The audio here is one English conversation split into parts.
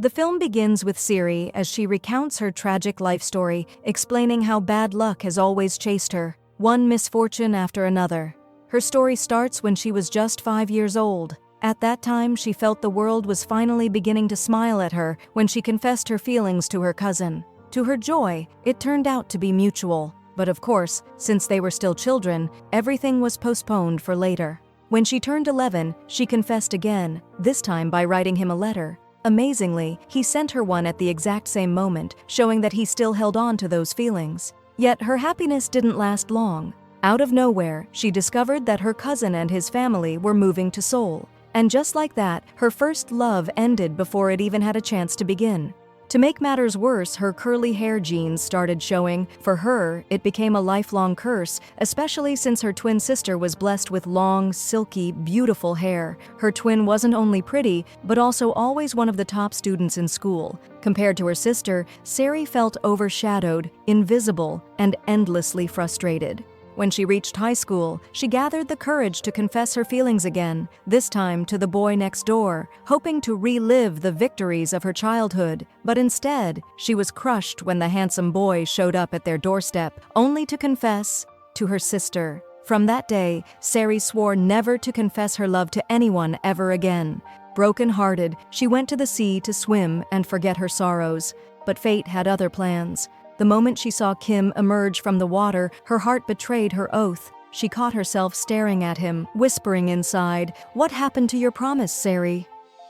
The film begins with Siri as she recounts her tragic life story, explaining how bad luck has always chased her, one misfortune after another. Her story starts when she was just 5 years old. At that time, she felt the world was finally beginning to smile at her when she confessed her feelings to her cousin. To her joy, it turned out to be mutual. But of course, since they were still children, everything was postponed for later. When she turned 11, she confessed again, this time by writing him a letter. Amazingly, he sent her one at the exact same moment, showing that he still held on to those feelings. Yet her happiness didn't last long. Out of nowhere, she discovered that her cousin and his family were moving to Seoul. And just like that, her first love ended before it even had a chance to begin. To make matters worse, her curly hair genes started showing. For her, it became a lifelong curse, especially since her twin sister was blessed with long, silky, beautiful hair. Her twin wasn't only pretty, but also always one of the top students in school. Compared to her sister, Sari felt overshadowed, invisible, and endlessly frustrated. When she reached high school, she gathered the courage to confess her feelings again, this time to the boy next door, hoping to relive the victories of her childhood. But instead, she was crushed when the handsome boy showed up at their doorstep, only to confess to her sister. From that day, Sari swore never to confess her love to anyone ever again. Broken-hearted, she went to the sea to swim and forget her sorrows. But fate had other plans. The moment she saw Kim emerge from the water, her heart betrayed her oath. She caught herself staring at him, whispering inside, "What happened to your promise, Sari?"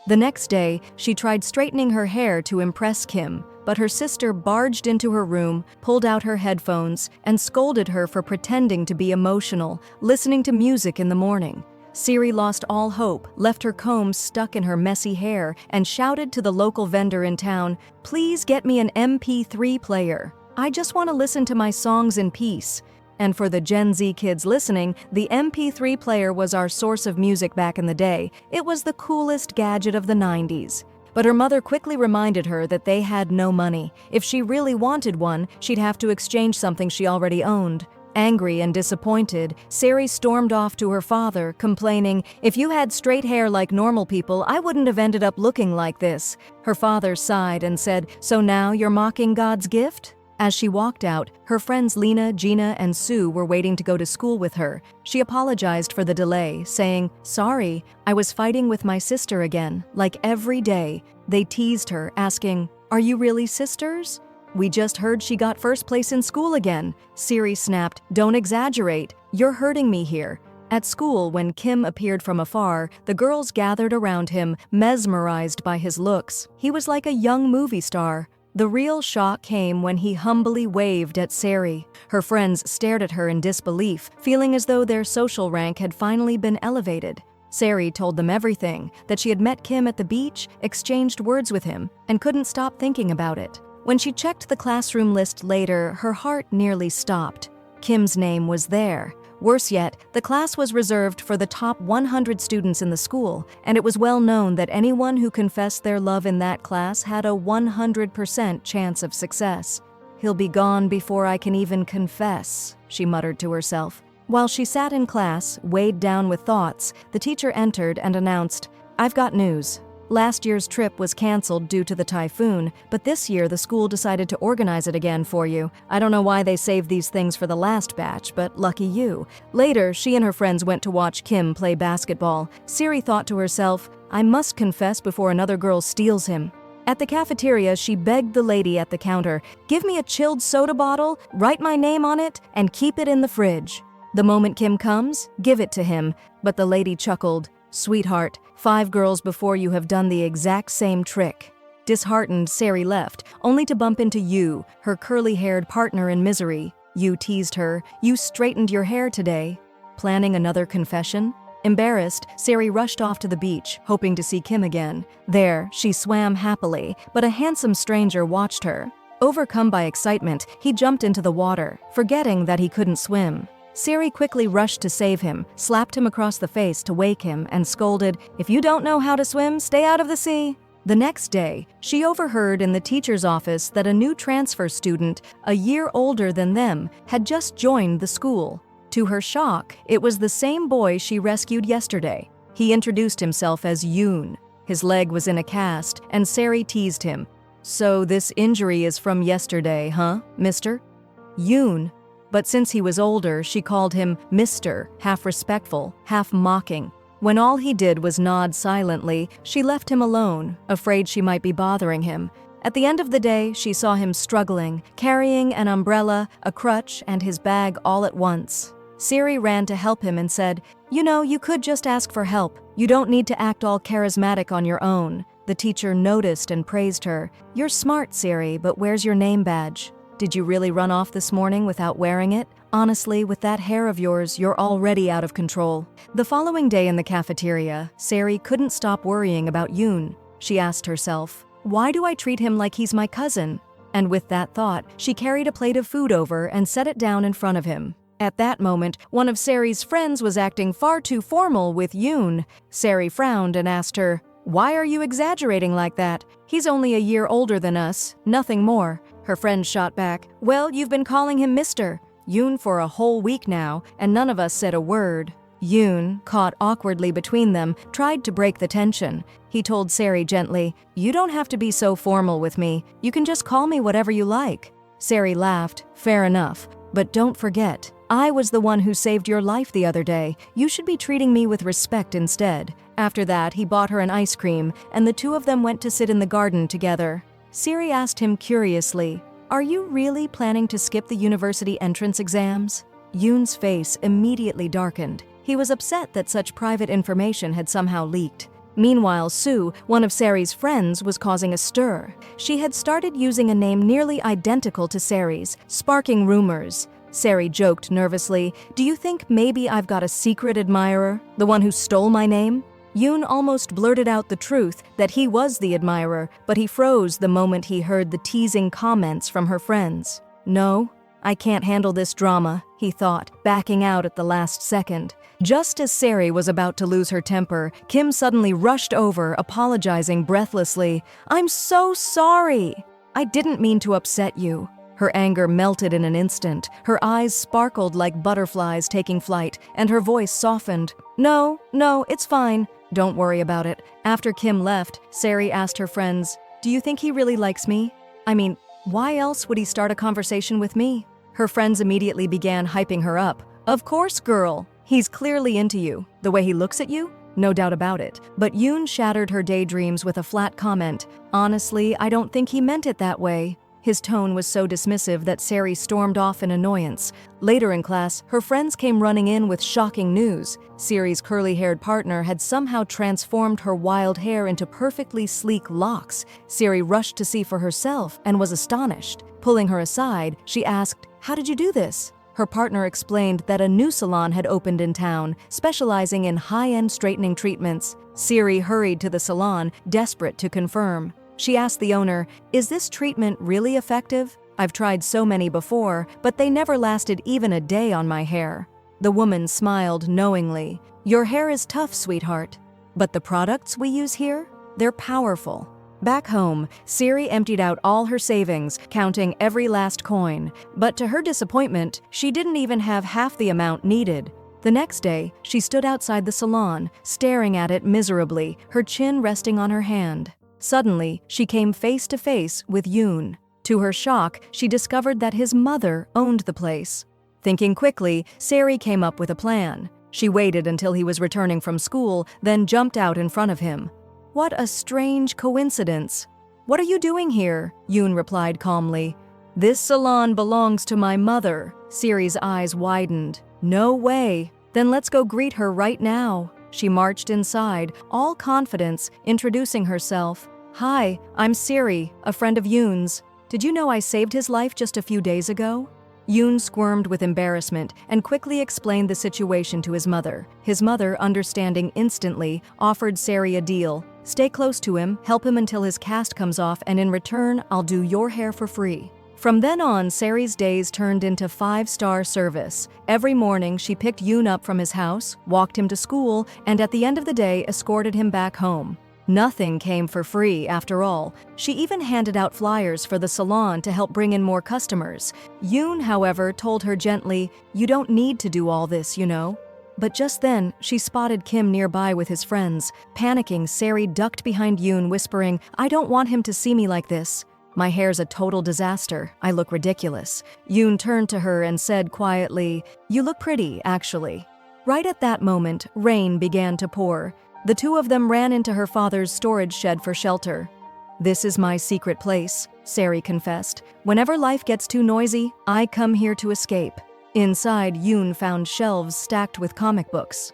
The next day, she tried straightening her hair to impress Kim, but her sister barged into her room, pulled out her headphones, and scolded her for pretending to be emotional, listening to music in the morning. Sari lost all hope, left her comb stuck in her messy hair, and shouted to the local vendor in town, "Please get me an MP3 player. I just want to listen to my songs in peace." And for the Gen Z kids listening, the MP3 player was our source of music back in the day. It was the coolest gadget of the 90s. But her mother quickly reminded her that they had no money. If she really wanted one, she'd have to exchange something she already owned. Angry and disappointed, Sari stormed off to her father, complaining, "If you had straight hair like normal people, I wouldn't have ended up looking like this." Her father sighed and said, "So now you're mocking God's gift?" As she walked out, her friends Lena, Gina, and Sue were waiting to go to school with her. She apologized for the delay, saying, "Sorry, I was fighting with my sister again, like every day." They teased her, asking, "Are you really sisters?" "We just heard she got first place in school again." Sari snapped, "Don't exaggerate. You're hurting me here." At school, when Kim appeared from afar, the girls gathered around him, mesmerized by his looks. He was like a young movie star. The real shock came when he humbly waved at Sari. Her friends stared at her in disbelief, feeling as though their social rank had finally been elevated. Sari told them everything, that she had met Kim at the beach, exchanged words with him, and couldn't stop thinking about it. When she checked the classroom list later, her heart nearly stopped. Kim's name was there. Worse yet, the class was reserved for the top 100 students in the school, and it was well known that anyone who confessed their love in that class had a 100% chance of success. "He'll be gone before I can even confess," she muttered to herself. While she sat in class, weighed down with thoughts, the teacher entered and announced, "I've got news. Last year's trip was canceled due to the typhoon, but this year the school decided to organize it again for you. I don't know why they saved these things for the last batch, but lucky you." Later, she and her friends went to watch Kim play basketball. Sari thought to herself, "I must confess before another girl steals him." At the cafeteria, she begged the lady at the counter, "Give me a chilled soda bottle, write my name on it, and keep it in the fridge. The moment Kim comes, give it to him." But the lady chuckled, "Sweetheart, 5 girls before you have done the exact same trick." Disheartened, Sari left, only to bump into Yu, her curly-haired partner in misery. Yu teased her, "You straightened your hair today." Planning another confession? Embarrassed, Sari rushed off to the beach, hoping to see Kim again. There, she swam happily, but a handsome stranger watched her. Overcome by excitement, he jumped into the water, forgetting that he couldn't swim. Sari quickly rushed to save him, slapped him across the face to wake him, and scolded, "If you don't know how to swim, stay out of the sea." The next day, she overheard in the teacher's office that a new transfer student, a year older than them, had just joined the school. To her shock, it was the same boy she rescued yesterday. He introduced himself as Yoon. His leg was in a cast, and Sari teased him. "So this injury is from yesterday, huh, mister?" Yoon. But since he was older, she called him Mr., half respectful, half mocking. When all he did was nod silently, she left him alone, afraid she might be bothering him. At the end of the day, she saw him struggling, carrying an umbrella, a crutch, and his bag all at once. Sari ran to help him and said, "You know, you could just ask for help. You don't need to act all charismatic on your own." The teacher noticed and praised her. "You're smart, Sari, but where's your name badge? Did you really run off this morning without wearing it? Honestly, with that hair of yours, you're already out of control." The following day in the cafeteria, Sari couldn't stop worrying about Yoon. She asked herself, "Why do I treat him like he's my cousin?" And with that thought, she carried a plate of food over and set it down in front of him. At that moment, one of Sari's friends was acting far too formal with Yoon. Sari frowned and asked her, "Why are you exaggerating like that? He's only a year older than us, nothing more." Her friend shot back, "Well, you've been calling him Mr. Yoon for a whole week now, and none of us said a word." Yoon, caught awkwardly between them, tried to break the tension. He told Sari gently, "You don't have to be so formal with me. You can just call me whatever you like." Sari laughed. "Fair enough. But don't forget, I was the one who saved your life the other day. You should be treating me with respect instead." After that, he bought her an ice cream, and the two of them went to sit in the garden together. Sari asked him curiously, "Are you really planning to skip the university entrance exams?" Yoon's face immediately darkened. He was upset that such private information had somehow leaked. Meanwhile, Sue, one of Sari's friends, was causing a stir. She had started using a name nearly identical to Sari's, sparking rumors. Sari joked nervously, "Do you think maybe I've got a secret admirer? The one who stole my name?" Yoon almost blurted out the truth that he was the admirer, but he froze the moment he heard the teasing comments from her friends. "No, I can't handle this drama," he thought, backing out at the last second. Just as Sari was about to lose her temper, Kim suddenly rushed over, apologizing breathlessly. "I'm so sorry! I didn't mean to upset you." Her anger melted in an instant. Her eyes sparkled like butterflies taking flight, and her voice softened. No, it's fine. Don't worry about it." After Kim left, Sari asked her friends, "Do you think he really likes me? I mean, why else would he start a conversation with me?" Her friends immediately began hyping her up. "Of course, girl. He's clearly into you. The way he looks at you? No doubt about it." But Yoon shattered her daydreams with a flat comment. "Honestly, I don't think he meant it that way." His tone was so dismissive that Sari stormed off in annoyance. Later in class, her friends came running in with shocking news. Sari's curly-haired partner had somehow transformed her wild hair into perfectly sleek locks. Sari rushed to see for herself and was astonished. Pulling her aside, she asked, "How did you do this?" Her partner explained that a new salon had opened in town, specializing in high-end straightening treatments. Sari hurried to the salon, desperate to confirm. She asked the owner, "Is this treatment really effective? I've tried so many before, but they never lasted even a day on my hair." The woman smiled knowingly. "Your hair is tough, sweetheart. But the products we use here? They're powerful." Back home, Sari emptied out all her savings, counting every last coin. But to her disappointment, she didn't even have half the amount needed. The next day, she stood outside the salon, staring at it miserably, her chin resting on her hand. Suddenly, she came face to face with Yoon. To her shock, she discovered that his mother owned the place. Thinking quickly, Sari came up with a plan. She waited until he was returning from school, then jumped out in front of him. "What a strange coincidence." "What are you doing here?" Yoon replied calmly. "This salon belongs to my mother." Sari's eyes widened. "No way. Then let's go greet her right now." She marched inside, all confidence, introducing herself. "Hi, I'm Sari, a friend of Yoon's. Did you know I saved his life just a few days ago?" Yoon squirmed with embarrassment and quickly explained the situation to his mother. His mother, understanding instantly, offered Sari a deal. "Stay close to him, help him until his cast comes off, and in return, I'll do your hair for free." From then on, Sari's days turned into 5-star service. Every morning, she picked Yoon up from his house, walked him to school, and at the end of the day, escorted him back home. Nothing came for free, after all. She even handed out flyers for the salon to help bring in more customers. Yoon, however, told her gently, "You don't need to do all this, you know." But just then, she spotted Kim nearby with his friends. Panicking, Sari ducked behind Yoon, whispering, "I don't want him to see me like this. My hair's a total disaster. I look ridiculous." Yoon turned to her and said quietly, "You look pretty, actually." Right at that moment, rain began to pour. The two of them ran into her father's storage shed for shelter. "This is my secret place," Sari confessed. "Whenever life gets too noisy, I come here to escape." Inside, Yoon found shelves stacked with comic books.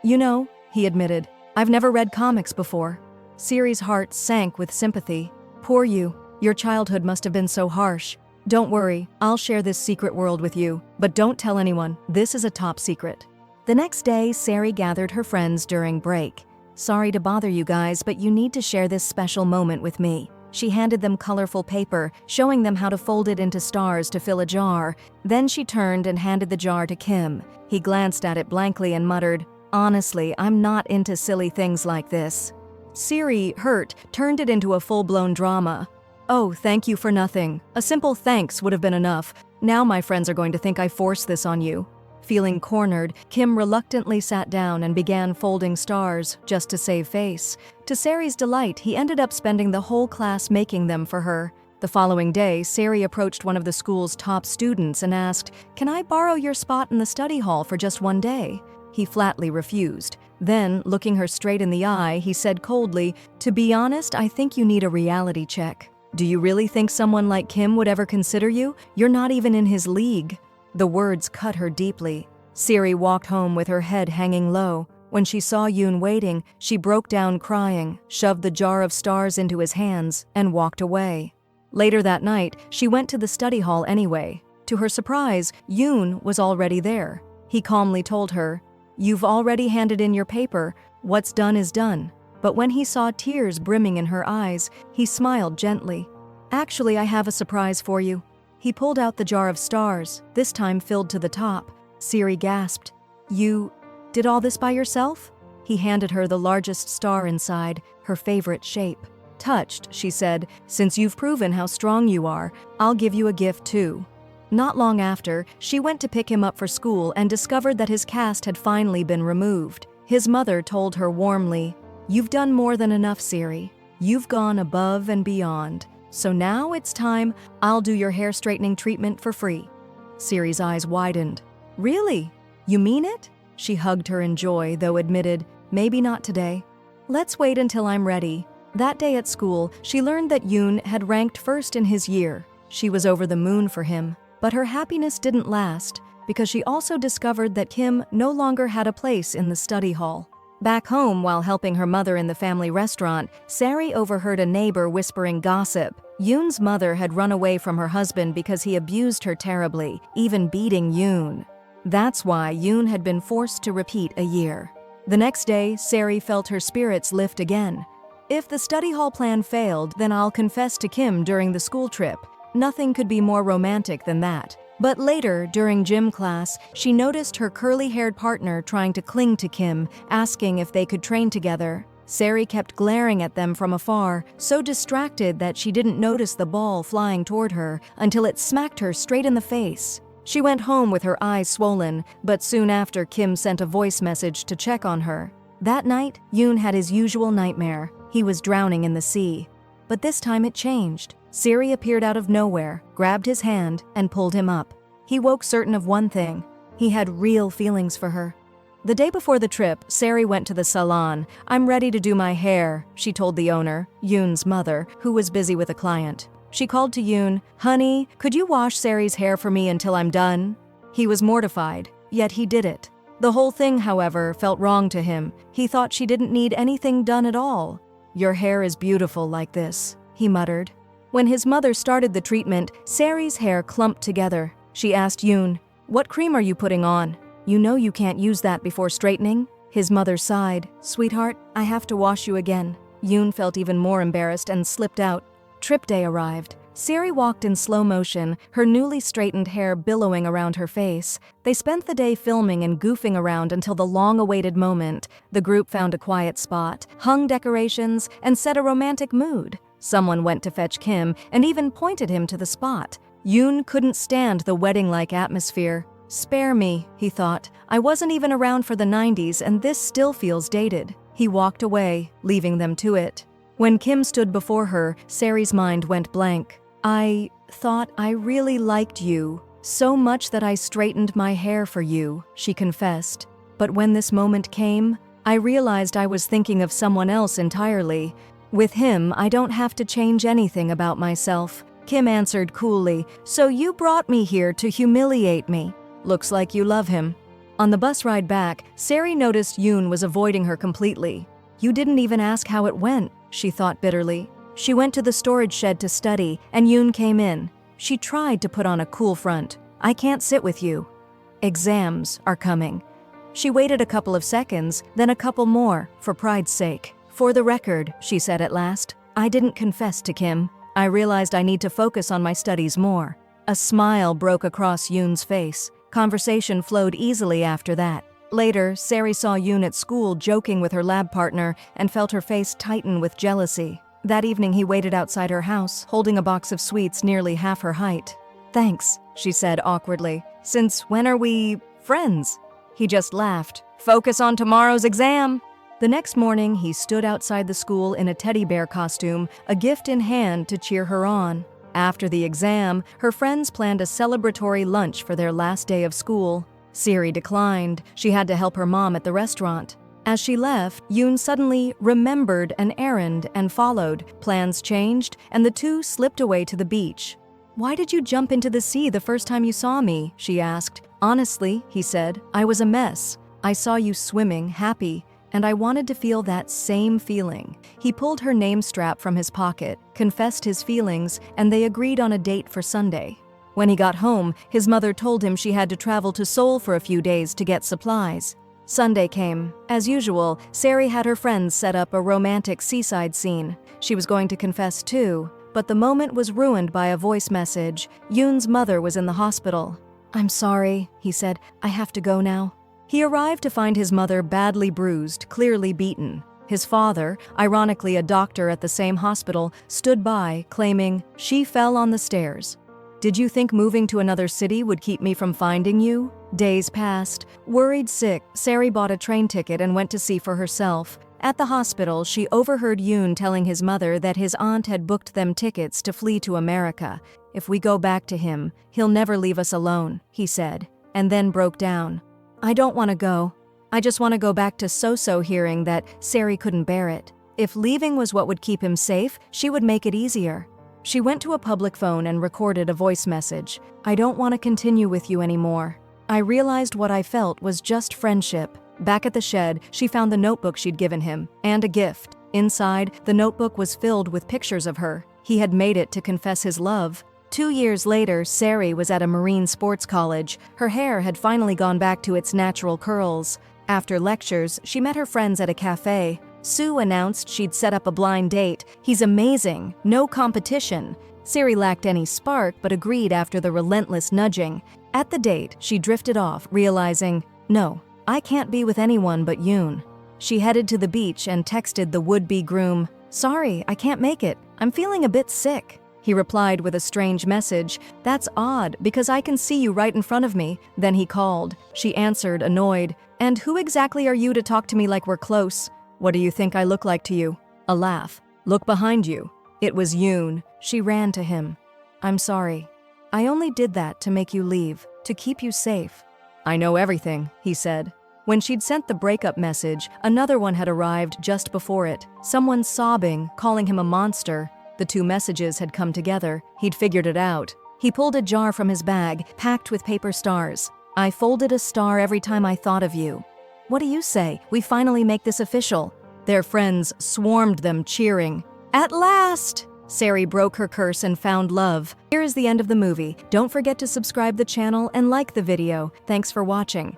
"You know," he admitted, "I've never read comics before." Sari's heart sank with sympathy. "Poor you. Your childhood must have been so harsh. Don't worry, I'll share this secret world with you, but don't tell anyone. This is a top secret." The next day, Sari gathered her friends during break. "Sorry to bother you guys, but you need to share this special moment with me." She handed them colorful paper, showing them how to fold it into stars to fill a jar. Then she turned and handed the jar to Kim. He glanced at it blankly and muttered, "Honestly, I'm not into silly things like this." Sari, hurt, turned it into a full-blown drama. "Oh, thank you for nothing. A simple thanks would have been enough. Now my friends are going to think I forced this on you." Feeling cornered, Kim reluctantly sat down and began folding stars, just to save face. To Sari's delight, he ended up spending the whole class making them for her. The following day, Sari approached one of the school's top students and asked, "Can I borrow your spot in the study hall for just one day?" He flatly refused. Then, looking her straight in the eye, he said coldly, "To be honest, I think you need a reality check. Do you really think someone like Kim would ever consider you? You're not even in his league." The words cut her deeply. Sari walked home with her head hanging low. When she saw Yoon waiting, she broke down crying, shoved the jar of stars into his hands, and walked away. Later that night, she went to the study hall anyway. To her surprise, Yoon was already there. He calmly told her, "You've already handed in your paper. What's done is done." But when he saw tears brimming in her eyes, he smiled gently. "Actually, I have a surprise for you." He pulled out the jar of stars, this time filled to the top. Sari gasped. "You did all this by yourself?" He handed her the largest star inside, her favorite shape. Touched, she said, "Since you've proven how strong you are, I'll give you a gift too." Not long after, she went to pick him up for school and discovered that his cast had finally been removed. His mother told her warmly, "You've done more than enough, Sari. You've gone above and beyond. So now it's time I'll do your hair straightening treatment for free." Sari's eyes widened. "Really? You mean it?" She hugged her in joy, though admitted, "Maybe not today. Let's wait until I'm ready." That day at school, she learned that Yoon had ranked first in his year. She was over the moon for him. But her happiness didn't last, because she also discovered that Kim no longer had a place in the study hall. Back home, while helping her mother in the family restaurant, Sari overheard a neighbor whispering gossip. Yoon's mother had run away from her husband because he abused her terribly, even beating Yoon. That's why Yoon had been forced to repeat a year. The next day, Sari felt her spirits lift again. "If the study hall plan failed, then I'll confess to Kim during the school trip." Nothing could be more romantic than that. But later, during gym class, she noticed her curly-haired partner trying to cling to Kim, asking if they could train together. Sari kept glaring at them from afar, so distracted that she didn't notice the ball flying toward her until it smacked her straight in the face. She went home with her eyes swollen, but soon after Kim sent a voice message to check on her. That night, Yoon had his usual nightmare. He was drowning in the sea. But this time it changed. Sari appeared out of nowhere, grabbed his hand, and pulled him up. He woke certain of one thing. He had real feelings for her. The day before the trip, Sari went to the salon. "I'm ready to do my hair," she told the owner, Yoon's mother, who was busy with a client. She called to Yoon, "Honey, could you wash Sari's hair for me until I'm done?" He was mortified, yet he did it. The whole thing, however, felt wrong to him. He thought she didn't need anything done at all. "Your hair is beautiful like this," he muttered. When his mother started the treatment, Sari's hair clumped together. She asked Yoon, "What cream are you putting on? You know you can't use that before straightening?" His mother sighed. "Sweetheart, I have to wash you again." Yoon felt even more embarrassed and slipped out. Trip day arrived. Sari walked in slow motion, her newly straightened hair billowing around her face. They spent the day filming and goofing around until the long-awaited moment. The group found a quiet spot, hung decorations, and set a romantic mood. Someone went to fetch Kim and even pointed him to the spot. Yoon couldn't stand the wedding-like atmosphere. Spare me, he thought. I wasn't even around for the 90s and this still feels dated. He walked away, leaving them to it. When Kim stood before her, Sari's mind went blank. I thought I really liked you, so much that I straightened my hair for you, she confessed. But when this moment came, I realized I was thinking of someone else entirely. With him, I don't have to change anything about myself. Kim answered coolly, so you brought me here to humiliate me. Looks like you love him. On the bus ride back, Sari noticed Yoon was avoiding her completely. You didn't even ask how it went, she thought bitterly. She went to the storage shed to study, and Yoon came in. She tried to put on a cool front. I can't sit with you. Exams are coming. She waited a couple of seconds, then a couple more, for pride's sake. For the record, she said at last, I didn't confess to Kim. I realized I need to focus on my studies more. A smile broke across Yoon's face. Conversation flowed easily after that. Later, Sari saw Yoon at school joking with her lab partner and felt her face tighten with jealousy. That evening he waited outside her house, holding a box of sweets nearly half her height. Thanks, she said awkwardly. Since when are we friends? He just laughed. Focus on tomorrow's exam. The next morning, he stood outside the school in a teddy bear costume, a gift in hand to cheer her on. After the exam, her friends planned a celebratory lunch for their last day of school. Sari declined. She had to help her mom at the restaurant. As she left, Yoon suddenly remembered an errand and followed. Plans changed, and the two slipped away to the beach. Why did you jump into the sea the first time you saw me? She asked. Honestly, he said, I was a mess. I saw you swimming, happy, and I wanted to feel that same feeling. He pulled her name strap from his pocket, confessed his feelings, and they agreed on a date for Sunday. When he got home, his mother told him she had to travel to Seoul for a few days to get supplies. Sunday came. As usual, Sari had her friends set up a romantic seaside scene. She was going to confess too, but the moment was ruined by a voice message. Yoon's mother was in the hospital. I'm sorry, he said. I have to go now. He arrived to find his mother badly bruised, clearly beaten. His father, ironically a doctor at the same hospital, stood by, claiming, she fell on the stairs. Did you think moving to another city would keep me from finding you? Days passed. Worried sick, Sari bought a train ticket and went to see for herself. At the hospital, she overheard Yoon telling his mother that his aunt had booked them tickets to flee to America. If we go back to him, he'll never leave us alone, he said, and then broke down. I don't want to go. I just want to go back to So-So hearing that Sari couldn't bear it. If leaving was what would keep him safe, she would make it easier. She went to a public phone and recorded a voice message. I don't want to continue with you anymore. I realized what I felt was just friendship. Back at the shed, she found the notebook she'd given him, and a gift. Inside, the notebook was filled with pictures of her. He had made it to confess his love. 2 years later, Sari was at a marine sports college. Her hair had finally gone back to its natural curls. After lectures, she met her friends at a cafe. Sue announced she'd set up a blind date. He's amazing, no competition. Sari lacked any spark, but agreed after the relentless nudging. At the date, she drifted off, realizing, no, I can't be with anyone but Yoon. She headed to the beach and texted the would-be groom, sorry, I can't make it. I'm feeling a bit sick. He replied with a strange message, that's odd, because I can see you right in front of me. Then he called. She answered, annoyed, and who exactly are you to talk to me like we're close? What do you think I look like to you? A laugh. Look behind you. It was Yoon. She ran to him. I'm sorry. I only did that to make you leave, to keep you safe. I know everything, he said. When she'd sent the breakup message, another one had arrived just before it. Someone sobbing, calling him a monster. The two messages had come together. He'd figured it out. He pulled a jar from his bag, packed with paper stars. I folded a star every time I thought of you. What do you say? We finally make this official. Their friends swarmed them, cheering. At last! Sari broke her curse and found love. Here is the end of the movie. Don't forget to subscribe the channel and like the video. Thanks for watching.